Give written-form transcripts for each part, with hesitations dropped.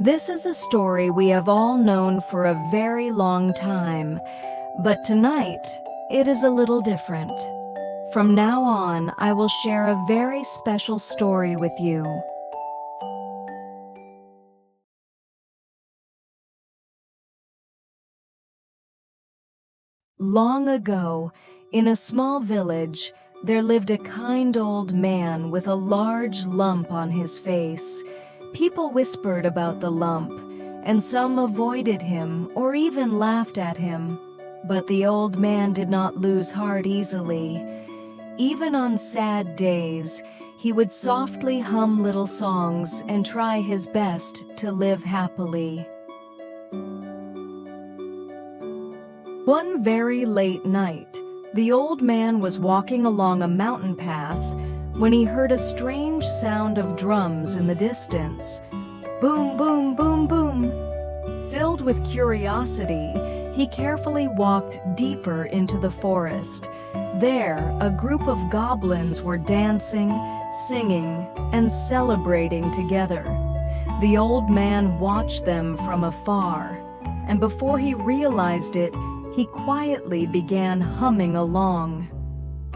This is a story we have all known for a very long time, but tonight it is a little different. From now on, I will share a very special story with you. Long ago, in a small village, there lived a kind old man with a large lump on his face. People whispered about the lump, and some avoided him or even laughed at him. But the old man did not lose heart easily. Even on sad days, he would softly hum little songs and try his best to live happily. One very late night, the old man was walking along a mountain path when he heard a strange sound of drums in the distance. Boom, boom, boom, boom. Filled with curiosity, he carefully walked deeper into the forest. There, a group of goblins were dancing, singing, and celebrating together. The old man watched them from afar, and before he realized it, he quietly began humming along.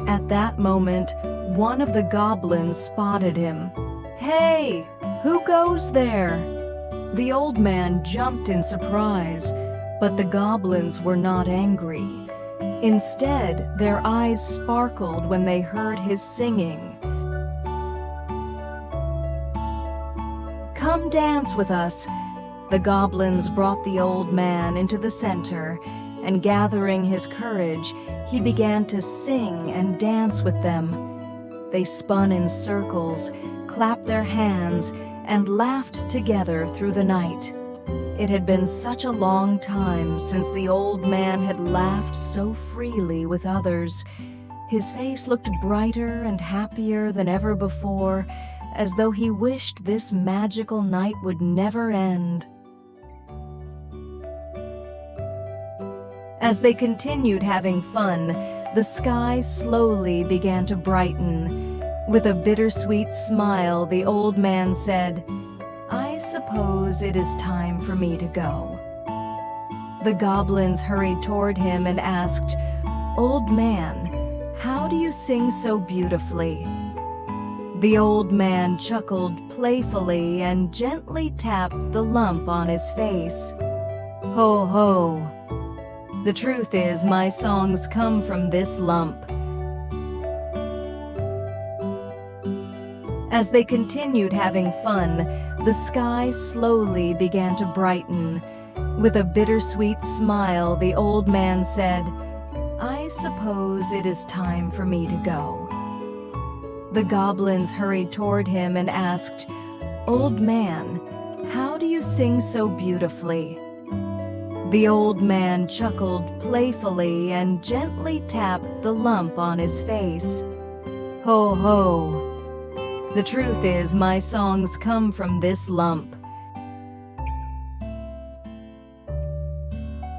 At that moment, one of the goblins spotted him. "Hey, who goes there?" The old man jumped in surprise, but the goblins were not angry. Instead, their eyes sparkled when they heard his singing. "Come dance with us." The goblins brought the old man into the center, and gathering his courage, he began to sing and dance with them. They spun in circles, clapped their hands, and laughed together through the night. It had been such a long time since the old man had laughed so freely with others. His face looked brighter and happier than ever before, as though he wished this magical night would never end. As they continued having fun, the sky slowly began to brighten. With a bittersweet smile, the old man said, "I suppose it is time for me to go." The goblins hurried toward him and asked, "Old man, how do you sing so beautifully?" The old man chuckled playfully and gently tapped the lump on his face. "Ho, ho! The truth is, my songs come from this lump." As they continued having fun, the sky slowly began to brighten. With a bittersweet smile, the old man said, "I suppose it is time for me to go." The goblins hurried toward him and asked, "Old man, how do you sing so beautifully?" The old man chuckled playfully and gently tapped the lump on his face. "Ho, ho! The truth is, my songs come from this lump."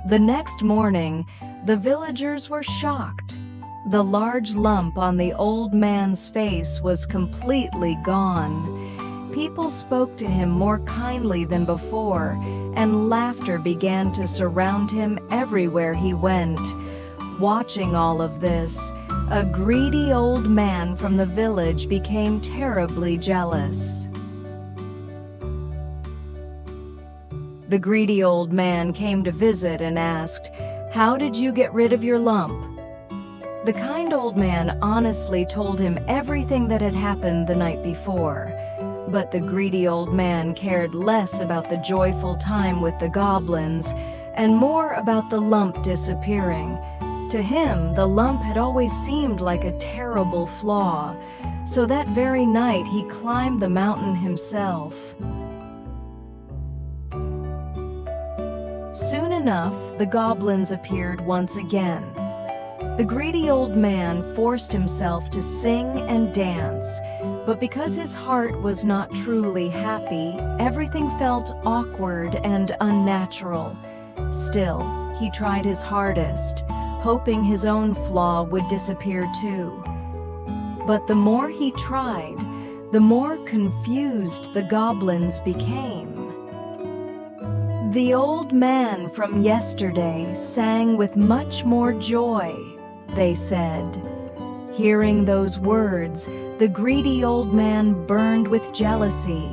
The next morning, the villagers were shocked. The large lump on the old man's face was completely gone. People spoke to him more kindly than before, and laughter began to surround him everywhere he went. Watching all of this, a greedy old man from the village became terribly jealous. The greedy old man came to visit and asked, "How did you get rid of your lump?" The kind old man honestly told him everything that had happened the night before. But the greedy old man cared less about the joyful time with the goblins and more about the lump disappearing. To him, the lump had always seemed like a terrible flaw, so that very night he climbed the mountain himself. Soon enough, the goblins appeared once again. The greedy old man forced himself to sing and dance, but because his heart was not truly happy, everything felt awkward and unnatural. Still, he tried his hardest, hoping his own flaw would disappear too. But the more he tried, the more confused the goblins became. The old man from yesterday sang with much more joy, they said. Hearing those words, the greedy old man burned with jealousy.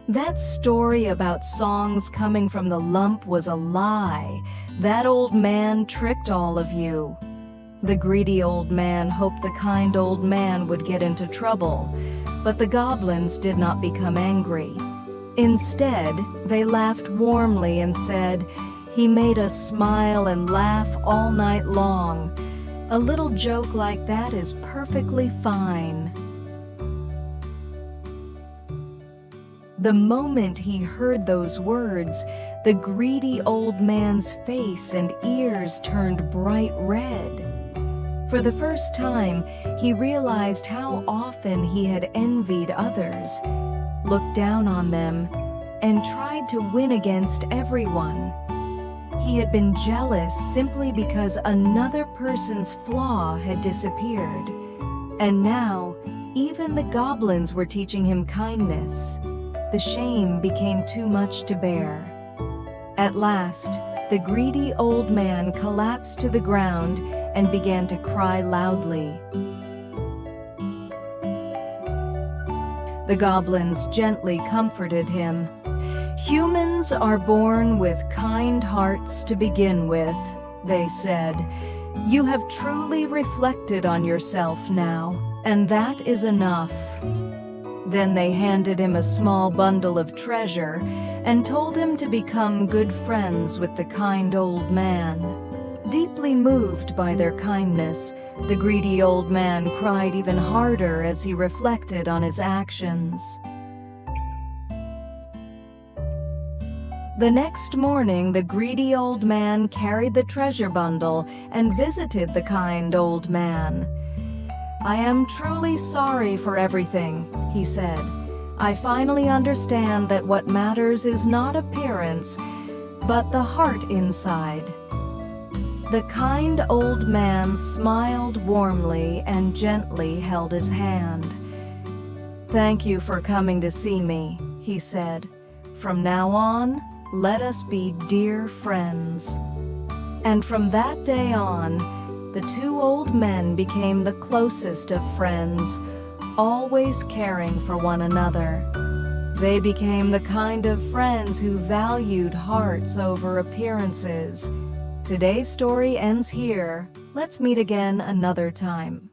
That story about songs coming from the lump was a lie. That old man tricked all of you. The greedy old man hoped the kind old man would get into trouble, but the goblins did not become angry. Instead, they laughed warmly and said, "He made us smile and laugh all night long. A little joke like that is perfectly fine." The moment he heard those words, the greedy old man's face and ears turned bright red. For the first time, he realized how often he had envied others, looked down on them, and tried to win against everyone. He had been jealous simply because another person's flaw had disappeared. And now, even the goblins were teaching him kindness. The shame became too much to bear. At last, the greedy old man collapsed to the ground and began to cry loudly. The goblins gently comforted him. "Humans are born with kind hearts to begin with," they said. "You have truly reflected on yourself now, and that is enough." Then they handed him a small bundle of treasure and told him to become good friends with the kind old man. Deeply moved by their kindness, the greedy old man cried even harder as he reflected on his actions. The next morning, the greedy old man carried the treasure bundle and visited the kind old man. "I am truly sorry for everything," he said. "I finally understand that what matters is not appearance, but the heart inside." The kind old man smiled warmly and gently held his hand. "Thank you for coming to see me," he said. "From now on, let us be dear friends." And from that day on, the two old men became the closest of friends, always caring for one another. They became the kind of friends who valued hearts over appearances. Today's story ends here. Let's meet again another time.